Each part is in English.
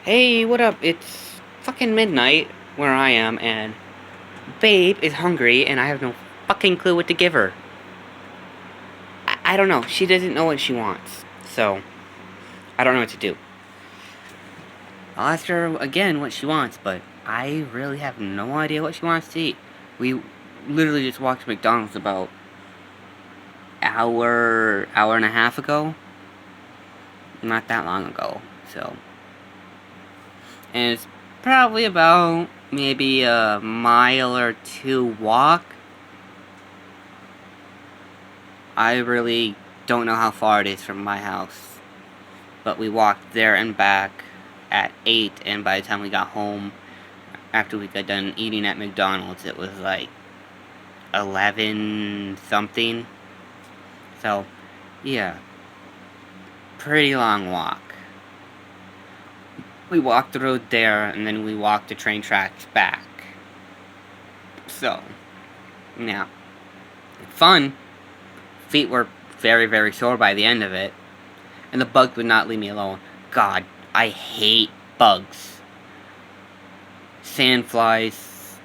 Hey, what up? It's fucking midnight where I am, and Babe is hungry, and I have no fucking clue what to give her. I don't know. She doesn't know what she wants, so I don't know what to do. I'll ask her again what she wants, but I really have no idea what she wants to eat. We literally just walked to McDonald's about hour and a half ago. Not that long ago, so. And it's probably about maybe a mile or two walk. I really don't know how far it is from my house, but we walked there and back at 8, and by the time we got home, after we got done eating at McDonald's, it was like 11 something. So, yeah, pretty long walk. We walked the road there, and then we walked the train tracks back. So, yeah, fun. Feet were very, very sore by the end of it. And the bugs would not leave me alone. God, I hate bugs. Sandflies,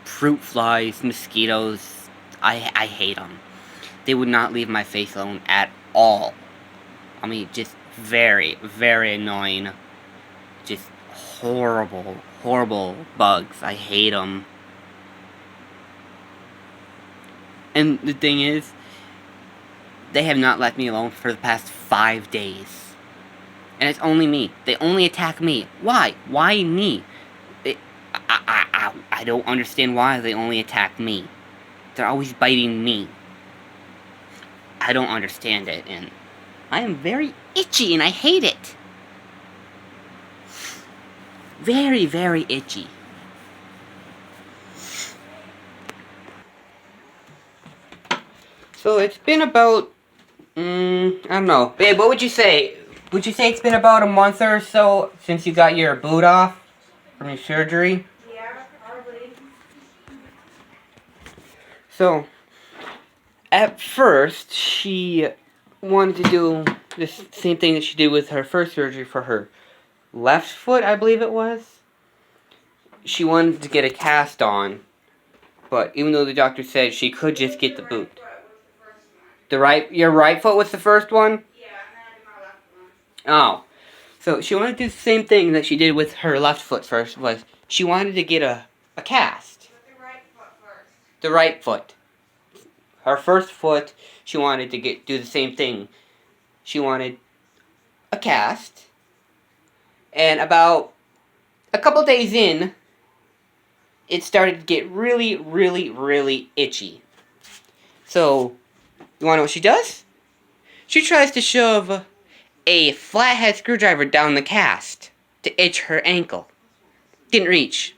fruit flies, mosquitoes. I hate them. They would not leave my face alone at all. I mean, just very, very annoying. Just horrible, horrible bugs. I hate them. And the thing is, they have not left me alone for the past 5 days. And it's only me. They only attack me. Why? Why me? I don't understand why they only attack me. They're always biting me. I don't understand it, and I am very itchy, and I hate it. Very, very itchy. So it's been about, I don't know. Babe, what would you say? Would you say it's been about a month or so since you got your boot off from your surgery? Yeah, probably. So, at first, she wanted to do the same thing that she did with her first surgery for her left foot, I believe it was. She wanted to get a cast on, but even though the doctor said she could just get the boot. Your right foot was the first one? Yeah, and then I did my left one. Oh. So she wanted to do the same thing that she did with her left foot first, was she wanted to get a cast. With the right foot first. The right foot. Her first foot, she wanted to do the same thing. She wanted a cast. And about a couple days in, it started to get really, really, really itchy. So, you want to know what she does? She tries to shove a flathead screwdriver down the cast to itch her ankle. Didn't reach.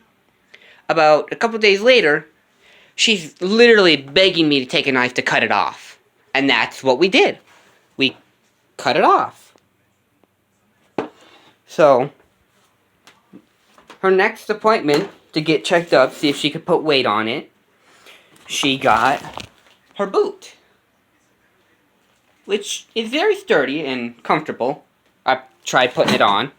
About a couple days later, she's literally begging me to take a knife to cut it off. And that's what we did. We cut it off. So, her next appointment to get checked up, see if she could put weight on it, she got her boot, which is very sturdy and comfortable. I tried putting it on.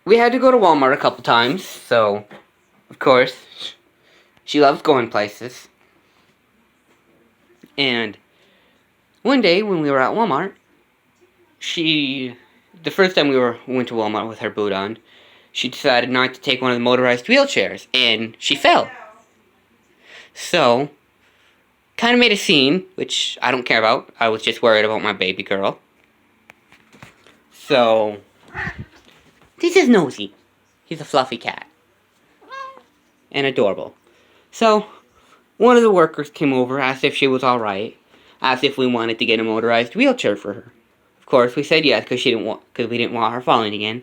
We had to go to Walmart a couple times, so, of course, she loves going places. And one day when we were at Walmart, the first time we went to Walmart with her boot on, she decided not to take one of the motorized wheelchairs, and she fell. So, kind of made a scene, which I don't care about. I was just worried about my baby girl. So, this is Nosy. He's a fluffy cat. And adorable. So, one of the workers came over, asked if she was alright, asked if we wanted to get a motorized wheelchair for her. Of course, we said yes, because we didn't want her falling again,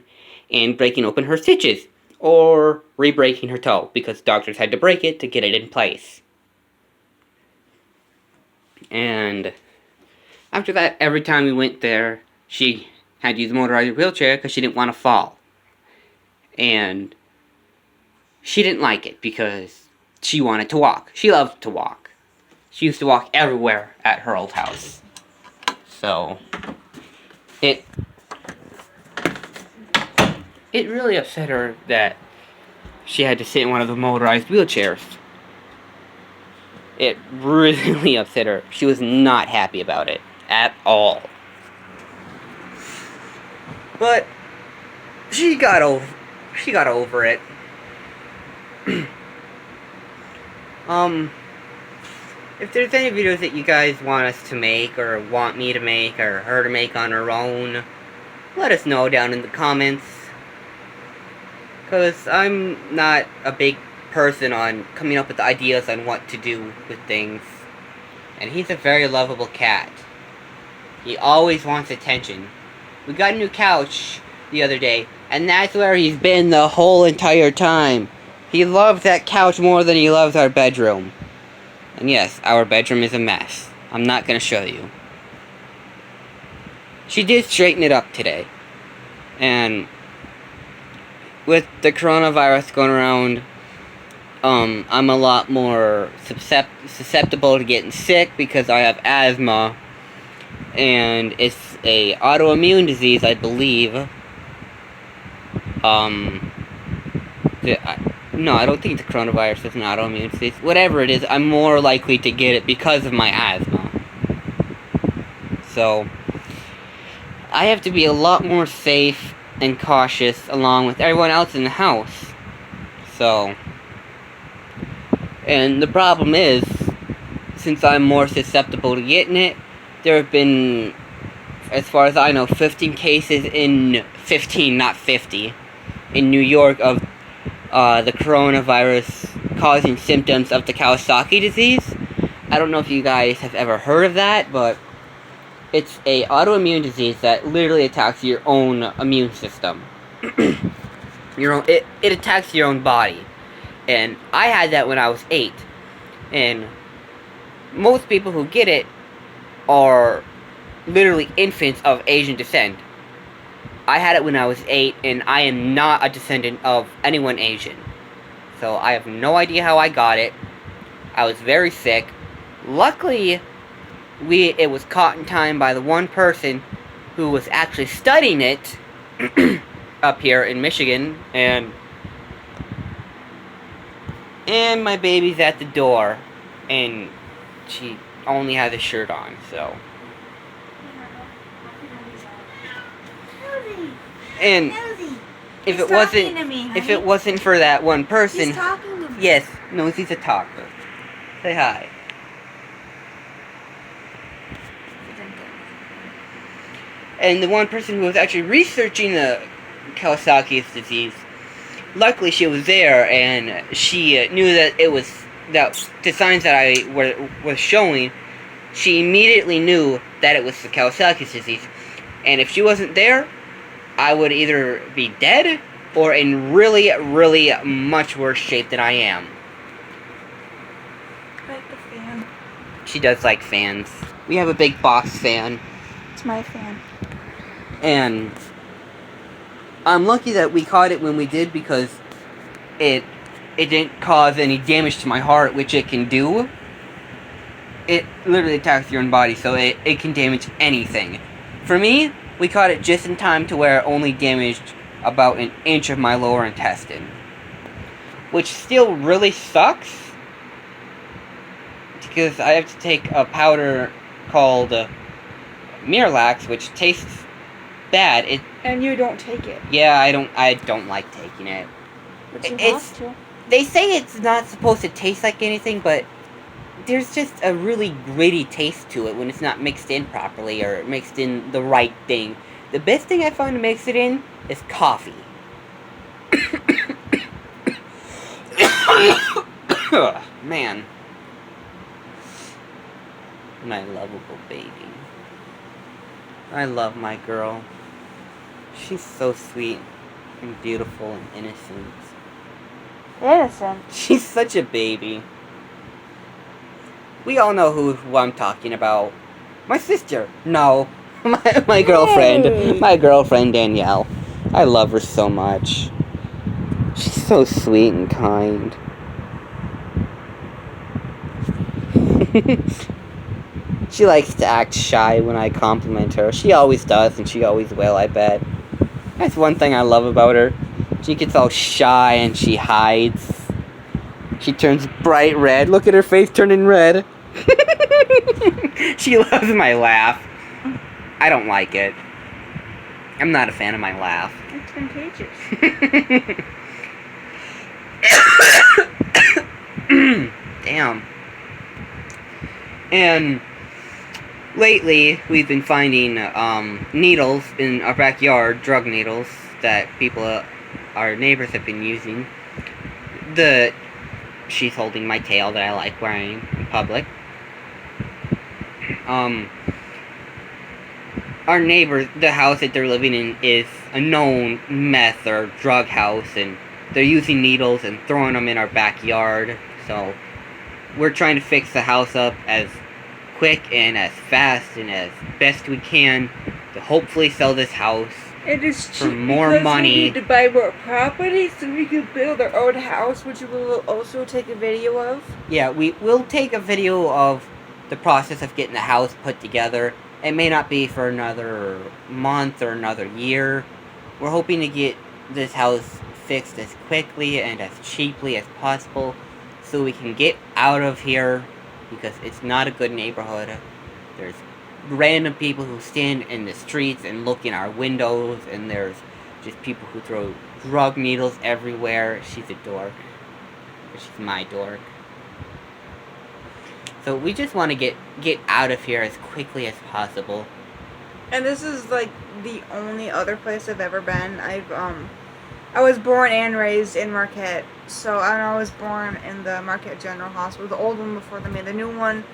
and breaking open her stitches, or re-breaking her toe, because doctors had to break it to get it in place. And after that, every time we went there, she had to use a motorized wheelchair because she didn't want to fall. And she didn't like it because she wanted to walk. She loved to walk. She used to walk everywhere at her old house. So it really upset her that she had to sit in one of the motorized wheelchairs. It really upset her. She was not happy about it at all. But she got over it. If there's any videos that you guys want us to make, or want me to make, or her to make on her own, let us know down in the comments. Because I'm not a big person on coming up with ideas on what to do with things. And he's a very lovable cat. He always wants attention. We got a new couch the other day, and that's where he's been the whole entire time. He loves that couch more than he loves our bedroom. And yes, our bedroom is a mess. I'm not going to show you. She did straighten it up today. And with the coronavirus going around, I'm a lot more susceptible to getting sick because I have asthma. And it's a autoimmune disease, I believe. No, I don't think the coronavirus is an autoimmune disease. Whatever it is, I'm more likely to get it because of my asthma. So, I have to be a lot more safe and cautious along with everyone else in the house. So, and the problem is, since I'm more susceptible to getting it, there have been, as far as I know, 15 cases in 15, not 50, in New York of the coronavirus causing symptoms of the Kawasaki disease. I don't know if you guys have ever heard of that, but it's a autoimmune disease that literally attacks your own immune system. It attacks your own body. And I had that when I was 8. And most people who get it are literally infants of Asian descent. I had it when I was 8, and I am not a descendant of anyone Asian. So I have no idea how I got it. I was very sick. Luckily, it was caught in time by the one person who was actually studying it up here in Michigan, and my baby's at the door, and she only has a shirt on, so. And if it wasn't for that one person, He's talking to me. yes, Nosey's a talker. Say hi. And the one person who was actually researching the Kawasaki's disease, luckily she was there, and she knew that it was that the signs that I was showing. She immediately knew that it was the Kawasaki's disease, and if she wasn't there, I would either be dead or in really, really much worse shape than I am. I like the fan. She does like fans. We have a big box fan. It's my fan. And I'm lucky that we caught it when we did, because it didn't cause any damage to my heart, which it can do. It literally attacks your own body, so it can damage anything. For me, we caught it just in time to where it only damaged about an inch of my lower intestine. Which still really sucks, because I have to take a powder called Miralax, which tastes bad. And you don't take it. Yeah, I don't like taking it. But you It's- have to. They say it's not supposed to taste like anything, but there's just a really gritty taste to it when it's not mixed in properly or mixed in the right thing. The best thing I found to mix it in is coffee. Man. My lovable baby. I love my girl. She's so sweet and beautiful and innocent. Innocent. She's such a baby. We all know who I'm talking about. My sister. No. My girlfriend. Hey. My girlfriend, Danielle. I love her so much. She's so sweet and kind. She likes to act shy when I compliment her. She always does, and she always will, I bet. That's one thing I love about her. She gets all shy and she hides. She turns bright red. Look at her face turning red. She loves my laugh. I don't like it. I'm not a fan of my laugh. It's contagious. Damn. And lately, we've been finding needles in our backyard, drug needles that people, our neighbors, have been using. She's holding my tail that I like wearing in public. Our neighbor, the house that they're living in, is a known meth or drug house, and they're using needles and throwing them in our backyard. So we're trying to fix the house up as quick and as fast and as best we can to hopefully sell this house. It is for cheap more because money. we need to buy more property so we can build our own house, which we will also take a video of. Yeah, we will take a video of the process of getting the house put together. It may not be for another month or another year. We're hoping to get this house fixed as quickly and as cheaply as possible so we can get out of here, because it's not a good neighborhood. There's random people who stand in the streets and look in our windows, and there's just people who throw drug needles everywhere. She's a dork. She's my dork. So we just want to get out of here as quickly as possible. And this is like the only other place I've ever been. I was born and raised in Marquette, so I was born in the Marquette General Hospital, the old one before they made the new one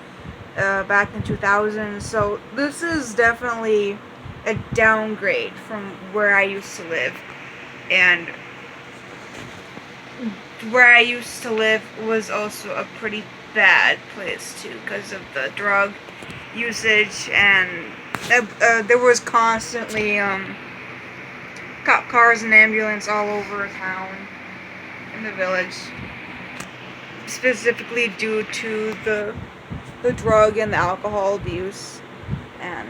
back in 2000. So this is definitely a downgrade from where I used to live, and where I used to live was also a pretty bad place too because of the drug usage, and there was constantly cop cars and ambulance all over town in the village, specifically due to the drug and the alcohol abuse, and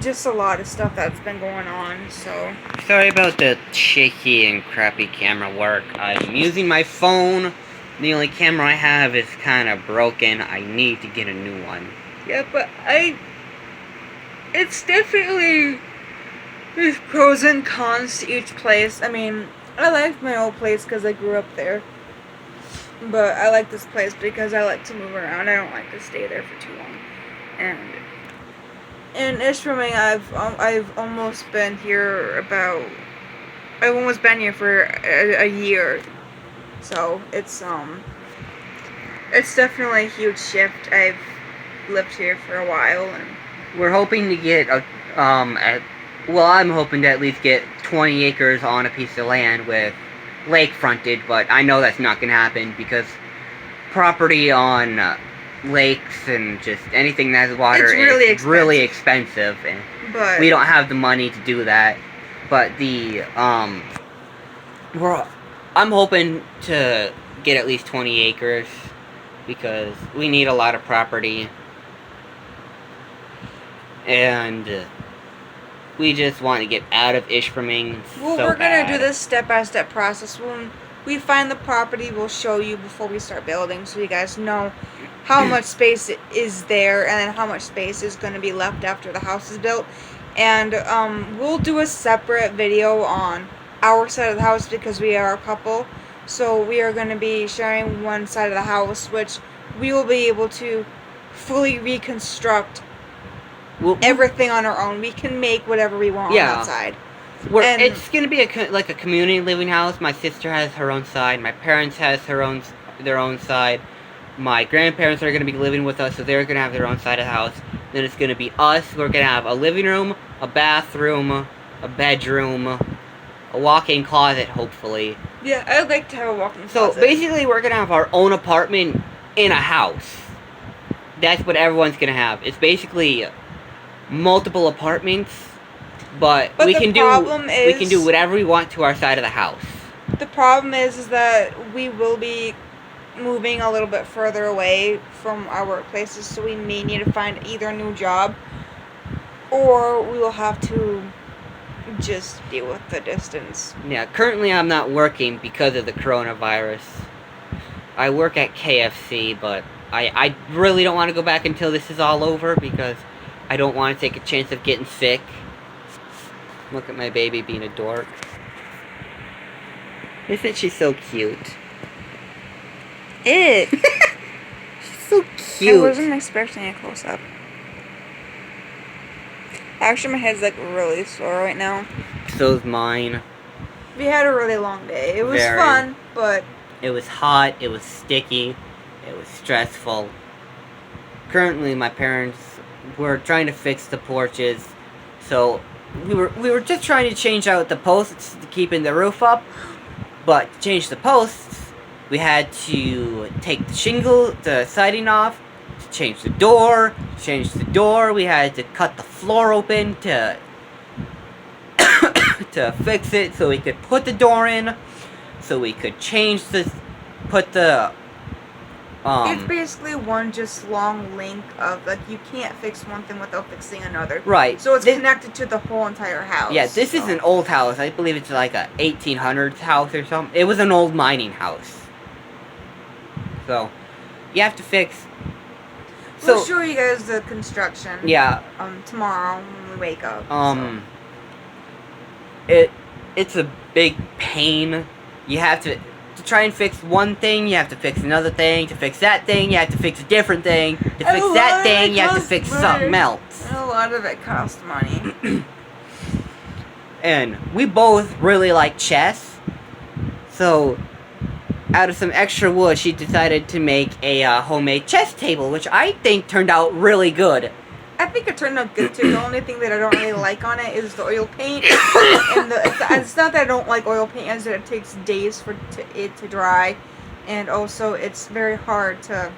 just a lot of stuff that's been going on. So sorry about the shaky and crappy camera work. I'm using my phone. The only camera I have is kind of broken. I need to get a new one. yeah, but it's definitely, there's pros and cons to each place. I mean, I like my old place because I grew up there, but I like this place because I like to move around. I don't like to stay there for too long. And in Ishpeming, I've almost been here for a year. So it's definitely a huge shift. I've lived here for a while, and We're hoping to get I'm hoping to at least get 20 acres on a piece of land with lake frontage, but I know that's not gonna happen because property on lakes and just anything that has water is really expensive, and but we don't have the money to do that. But I'm hoping to get at least 20 acres because we need a lot of property, and we just want to get out of Ishpeming. Well, we're gonna do this step-by-step process. When we find the property, we'll show you before we start building, so you guys know how much space is there and then how much space is going to be left after the house is built. And we'll do a separate video on our side of the house because we are a couple. So we are going to be sharing one side of the house, which we will be able to fully reconstruct everything on our own. We can make whatever we want on that side. It's going to be like a community living house. My sister has her own side. My parents has their own side. My grandparents are going to be living with us, so they're going to have their own side of the house. Then it's going to be us. We're going to have a living room, a bathroom, a bedroom, a walk-in closet, hopefully. Yeah, I'd like to have a walk-in So closet. basically, we're going to have our own apartment in a house. That's what everyone's going to have. It's basically multiple apartments, but we can do whatever we want to our side of the house. The problem is that we will be moving a little bit further away from our workplaces, so we may need to find either a new job or we will have to just deal with the distance. Yeah, currently I'm not working because of the coronavirus. I work at KFC, but I really don't want to go back until this is all over because I don't want to take a chance of getting sick. Look at my baby being a dork. Isn't she so cute? She's so cute. I wasn't expecting a close-up. Actually, my head's like really sore right now. So's mine. We had a really long day. It was Very. fun, but It was hot, it was sticky, it was stressful. Currently, my parents were trying to fix the porches, so we were just trying to change out the posts to keeping the roof up, but to change the posts, we had to take the siding off, to change the door, we had to cut the floor open to to fix it so we could put the door in, so we could it's basically one just long link of, like, you can't fix one thing without fixing another. Right. So it's connected to the whole entire house. Yeah, this is an old house. I believe it's like a 1800s house or something. It was an old mining house. So, you have to fix... We'll show you guys the construction. Yeah. Tomorrow when we wake up. It's a big pain. You have to try and fix one thing, you have to fix another thing. To fix that thing, you have to fix a different thing. To fix that thing, you have to fix something else. And a lot of it costs money. And we both really like chess. So, out of some extra wood, she decided to make a homemade chess table, which I think turned out really good. I think it turned out good too. The only thing that I don't really like on it is the oil paint. And it's not that I don't like oil paint, as that it takes days for it to dry, and also it's very hard to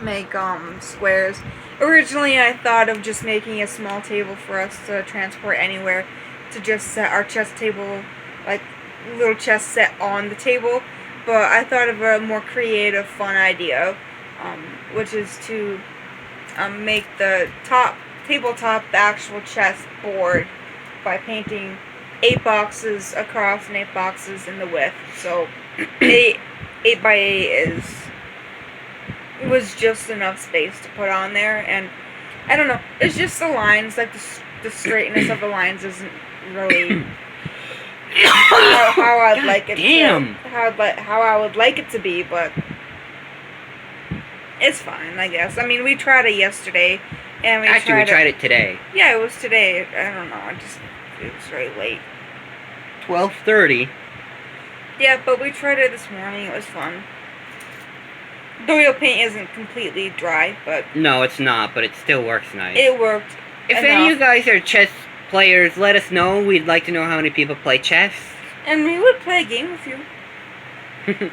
make squares. Originally, I thought of just making a small table for us to transport anywhere, to just set our chess table, like little chess set on the table. But I thought of a more creative, fun idea, which is to make the tabletop the actual chess board by painting 8 boxes across and 8 boxes in the width. So 8 by 8 was just enough space to put on there, and I don't know. It's just the lines, like the straightness of the lines isn't really how I'd like it. How I would like it to be, but. It's fine, I guess. I mean, we tried it yesterday, and we tried it today. Yeah, it was today. I don't know. It was very late. 12:30. Yeah, but we tried it this morning. It was fun. The oil paint isn't completely dry, but no, it's not. But it still works nice. It worked. If any of you guys are chess players, let us know. We'd like to know how many people play chess. And we would play a game with you.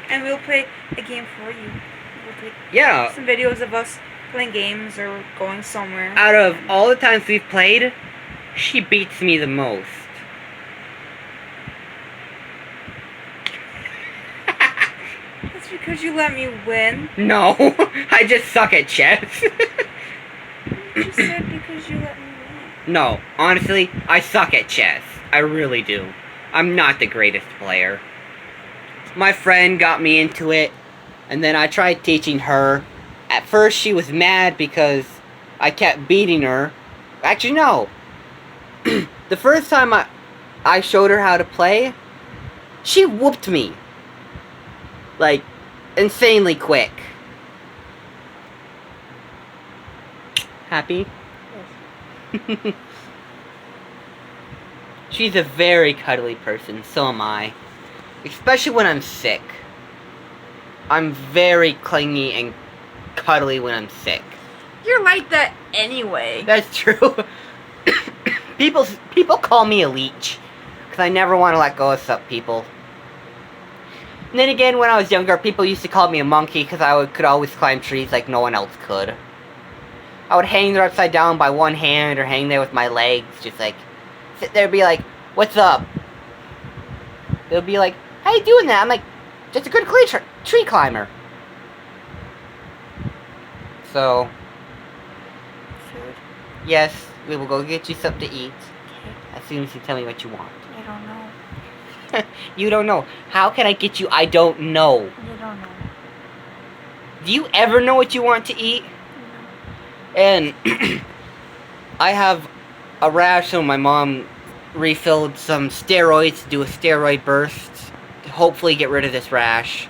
And we'll play a game for you. Yeah. Some videos of us playing games or going somewhere. Out of all the times we've played, she beats me the most. That's because you let me win. No, I just suck at chess. You just said because you let me win. No, honestly, I suck at chess. I really do. I'm not the greatest player. My friend got me into it. And then I tried teaching her. At first she was mad because I kept beating her. Actually, no. The first time I showed her how to play, she whooped me. Like, insanely quick. Happy? Yes. She's a very cuddly person, so am I. Especially when I'm sick. I'm very clingy and cuddly when I'm sick. You're like that anyway. That's true. People call me a leech, because I never want to let go of some people. And then again, when I was younger, people used to call me a monkey, because I could always climb trees like no one else could. I would hang there upside down by one hand, or hang there with my legs, just like, sit there and be like, what's up? They'll be like, how you doing that? I'm like, just a good tree climber. So, Food. yes, we will go get you something to eat Okay. as soon as you tell me what you want. I don't know. You don't know. How can I get you? I don't know. You don't know. Do you ever know what you want to eat? No. And I have a rash, so my mom refilled some steroids to do a steroid burst to hopefully get rid of this rash.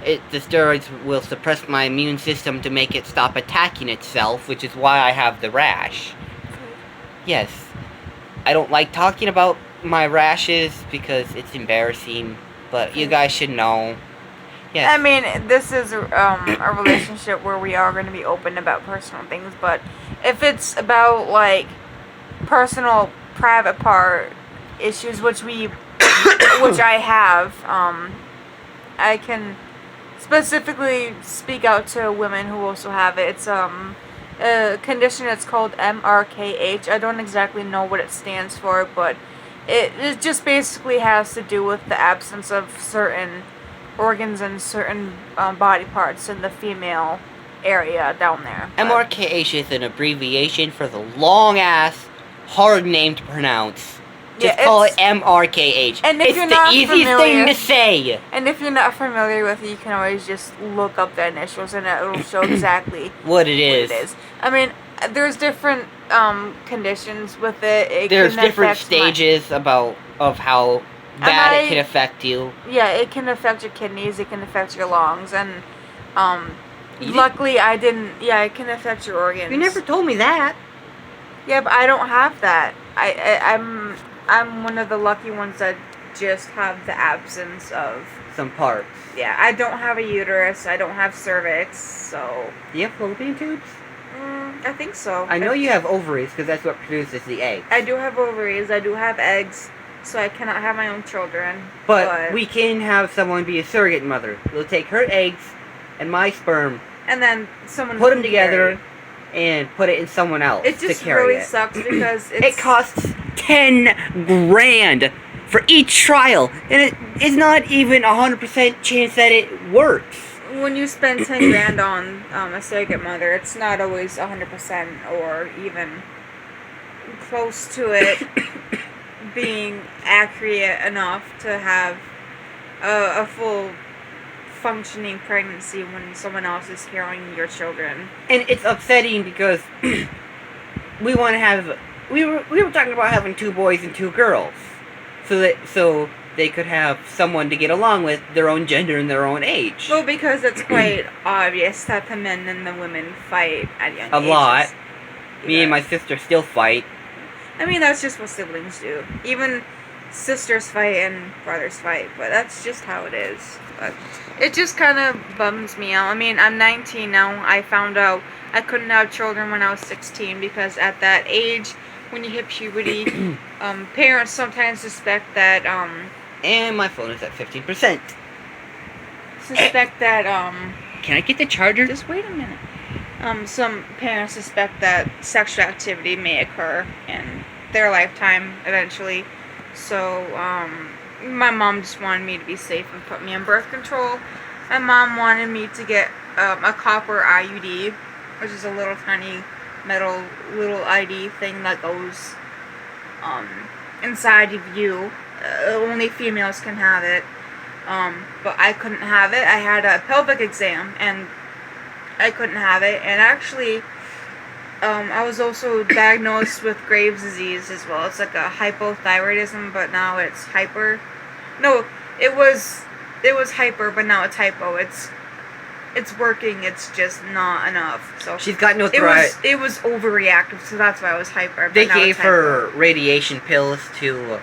The steroids will suppress my immune system to make it stop attacking itself, which is why I have the rash. Yes. I don't like talking about my rashes because it's embarrassing, but you guys should know. Yes. I mean, this is a relationship where we are going to be open about personal things, but if it's about, like, personal, private part issues, which I have, I can specifically speak out to women who also have it. It's a condition that's called MRKH. I don't exactly know what it stands for, but it just basically has to do with the absence of certain organs and certain body parts in the female area down there. MRKH is an abbreviation for the long-ass, hard name to pronounce. Just call it MRKH. And if it's you're the not easiest familiar, thing to say. And if you're not familiar with it, you can always just look up the initials and it'll show exactly what it is. I mean, there's different conditions with it. There's different stages of how bad it can affect you. Yeah, it can affect your kidneys, it can affect your lungs, and luckily I didn't. Yeah, it can affect your organs. You never told me that. Yeah, but I don't have that. I'm one of the lucky ones that just have the absence of some parts. Yeah, I don't have a uterus. I don't have cervix, so. Do you have fallopian tubes? I think so. I know you have ovaries because that's what produces the eggs. I do have ovaries. I do have eggs, so I cannot have my own children. But we can have someone be a surrogate mother. We'll take her eggs and my sperm, and then someone put them together and put it in someone else. It just really sucks because it costs $10,000 for each trial, and it is not even 100% chance that it works. When you spend $10,000 on a surrogate mother, it's not always 100% or even close to it being accurate enough to have a full functioning pregnancy when someone else is carrying your children. And it's upsetting because we want to have. We were talking about having 2 boys and 2 girls, so they could have someone to get along with their own gender and their own age. Well, because it's quite obvious that the men and the women fight at young ages. A lot. Me and my sister still fight. I mean, that's just what siblings do. Even sisters fight and brothers fight, but that's just how it is. But it just kind of bums me out. I mean, I'm 19 now. I found out I couldn't have children when I was 16 because at that age, when you hit puberty, parents sometimes suspect that, And my phone is at 15%. Suspect that, Can I get the charger? Just wait a minute. Some parents suspect that sexual activity may occur in their lifetime eventually. So, my mom just wanted me to be safe and put me on birth control. My mom wanted me to get a copper IUD, which is a little tiny metal little ID thing that goes inside of you. Only females can have it. But I couldn't have it. I had a pelvic exam and I couldn't have it. And actually, I was also diagnosed with Graves' disease as well. It's like a hypothyroidism, but now it's hyper. No, it was hyper, but now it's hypo. It's working. It's just not enough. So she's got no thyroid. It was overreactive, so that's why I was hyper. They gave her radiation pills to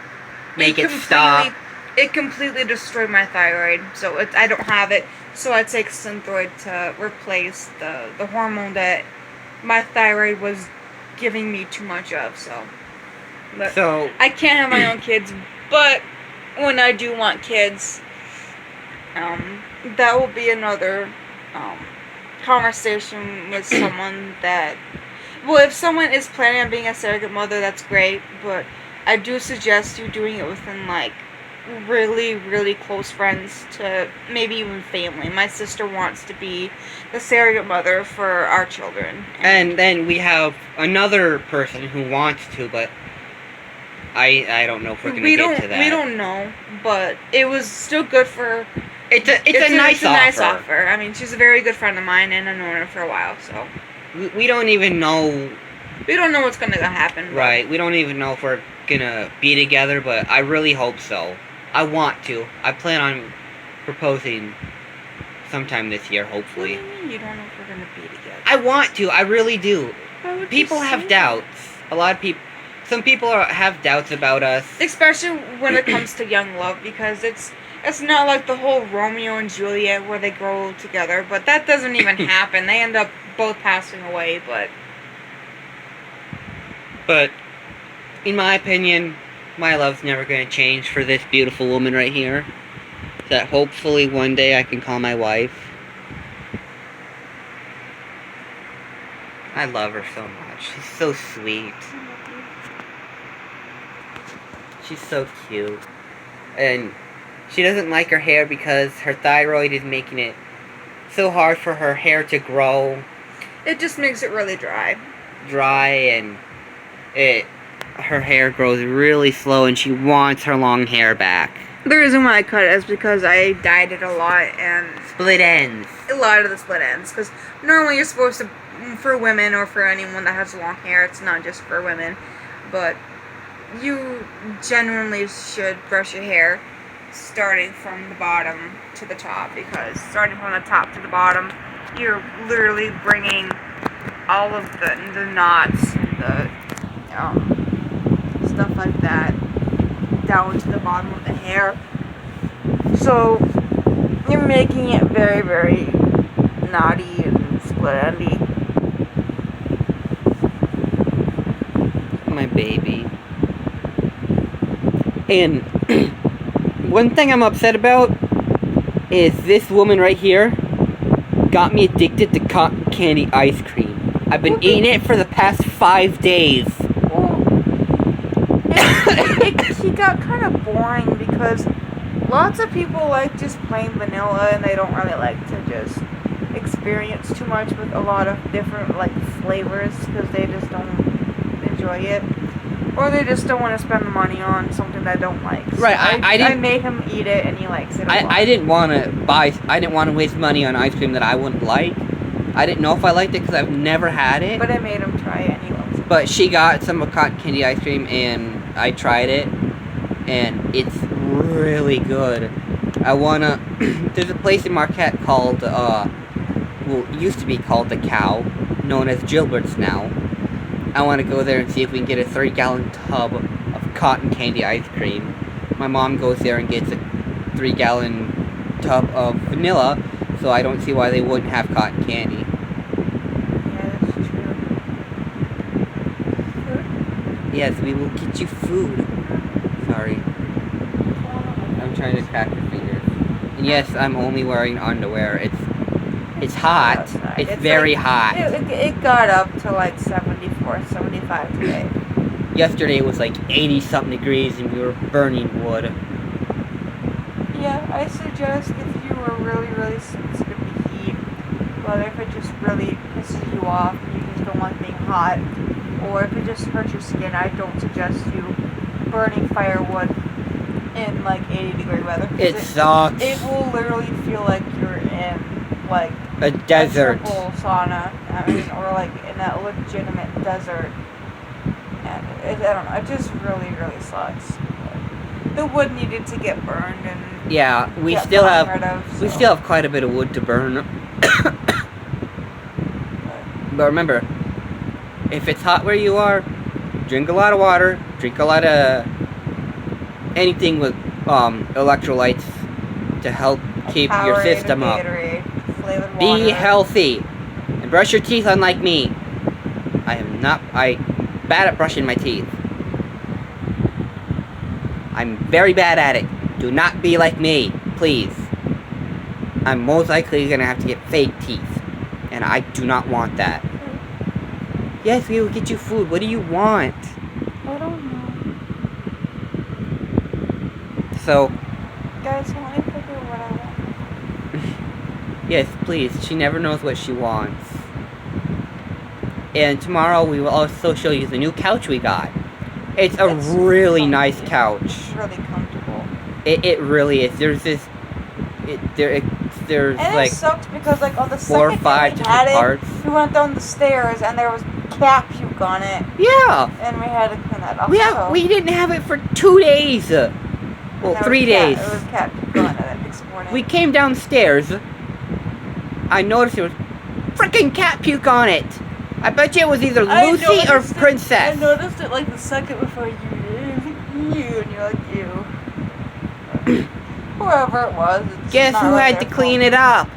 make it stop. It completely destroyed my thyroid, so I don't have it. So I take Synthroid to replace the hormone that my thyroid was giving me too much of. So I can't have my own kids, but when I do want kids, that will be another conversation with someone that. Well, if someone is planning on being a surrogate mother, that's great, but I do suggest you doing it within, like, really, really close friends to maybe even family. My sister wants to be the surrogate mother for our children. And then we have another person who wants to, but I don't know if we're gonna get to that. We don't know, but it was still good for her. It's a nice offer. I mean, she's a very good friend of mine, and I've known her for a while, so. We don't even know. We don't know what's going to happen. Right, we don't even know if we're gonna be together, but I really hope so. I want to. I plan on proposing sometime this year, hopefully. What do you mean you don't know if we're going to be together? I want to. I really do. Why would People you have say doubts. A lot of people. Some people have doubts about us. Especially when it comes to young love, because it's not like the whole Romeo and Juliet where they grow together, but that doesn't even happen. They end up both passing away, But, in my opinion, my love's never going to change for this beautiful woman right here. That hopefully one day I can call my wife. I love her so much. She's so sweet. She's so cute. And she doesn't like her hair because her thyroid is making it so hard for her hair to grow. it just makes it really dry. And her hair grows really slow, and she wants her long hair back. The reason why I cut it is because I dyed it a lot, and Split ends. a lot of the split ends, because normally you're supposed to, for women or for anyone that has long hair, it's not just for women, but you genuinely should brush your hair starting from the bottom to the top, because starting from the top to the bottom, you're literally bringing all of the knots and the stuff like that down to the bottom of the hair. So you're making it very, very knotty and split-endy. My baby. And one thing I'm upset about is this woman right here got me addicted to cotton candy ice cream. I've been eating it for the past 5 days. Well, it got kind of boring because lots of people like just plain vanilla, and they don't really like to just experience too much with a lot of different like flavors because they just don't enjoy it, or they just don't want to spend the money on something they don't like. So Right, I made him eat it, and he likes it a lot. I didn't want to waste money on ice cream that I wouldn't like. I didn't know if I liked it because I've never had it. But I made him try it, and he loves it. But she got some cotton candy ice cream, and I tried it, and it's really good. There's a place in Marquette called, it used to be called The Cow, known as Gilbert's now. I want to go there and see if we can get a 3-gallon tub of cotton candy ice cream. My mom goes there and gets a 3-gallon tub of vanilla, so I don't see why they wouldn't have cotton candy. Yeah, that's true. Yes, we will get you food. Sorry. I'm trying to crack your fingers. And yes, I'm only wearing underwear. It's hot. Outside. It's very like, hot. It got up to like 74, 75 today. Yesterday it was like 80-something degrees and we were burning wood. Yeah, I suggest if you are really, really sensitive to heat, but if it just really pisses you off and you just don't like being hot, or if it just hurts your skin, I don't suggest you burning firewood in like 80-degree weather. It sucks. It will literally feel like you're in like A desert. a triple sauna, or like in a legitimate desert. And I don't know, it just really, really sucks. But the wood needed to get burned, and Yeah, we still have quite a bit of wood to burn. But remember, if it's hot where you are, drink a lot of water, drink a lot of anything with electrolytes to help keep your system up. Be healthy and brush your teeth, unlike me. I'm bad at brushing my teeth. I'm very bad at it. Do not be like me, please. I'm most likely gonna have to get fake teeth, and I do not want that. Yes, we will get you food. What do you want? I don't know. So, Guys, can we figure what I want? yes, please. She never knows what she wants. And tomorrow we will also show you the new couch we got. It's a really nice couch. It's really comfortable. It really is. There's this... There's and like... it sucks because like on the 4 or second 5 day we had different it, parts. we went down the stairs and there was cat puke on it. Yeah! And we had to clean that up. We didn't have it for 2 days. Well, 3 days. It was cat puke on it this morning. We came downstairs. I noticed there was freaking cat puke on it. I bet you it was either Lucy or Princess. I noticed it like the second before you did. And you're like, ew. Whoever it was. Guess who had to clean it up?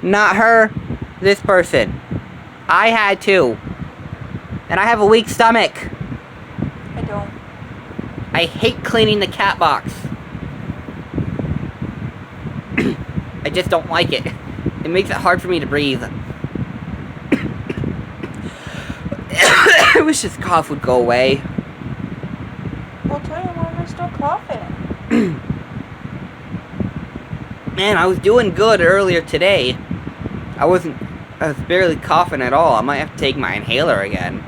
Not her. This person. I had to. And I have a weak stomach. I don't. I hate cleaning the cat box. I just don't like it. It makes it hard for me to breathe. I wish this cough would go away. Well, tell you why we're still coughing. Man, I was doing good earlier today. I was barely coughing at all. I might have to take my inhaler again.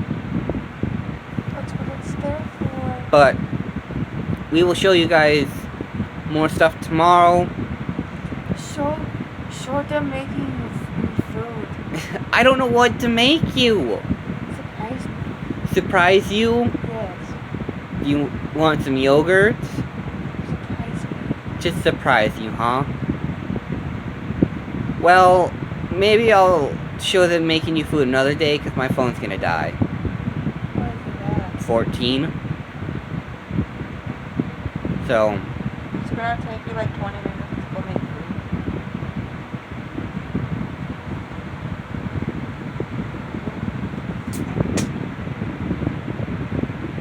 That's what it's there for. But we will show you guys more stuff tomorrow. Show them making you food. I don't know what to make you. Surprise me. Surprise you? Yes. You want some yogurt? Surprise me. Just surprise you, huh? Well, maybe I'll show them making you food another day because my phone's gonna die. Why is that? 14. So, It's gonna take you like 20 minutes to go make food.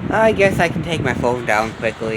I guess I can take my phone down quickly.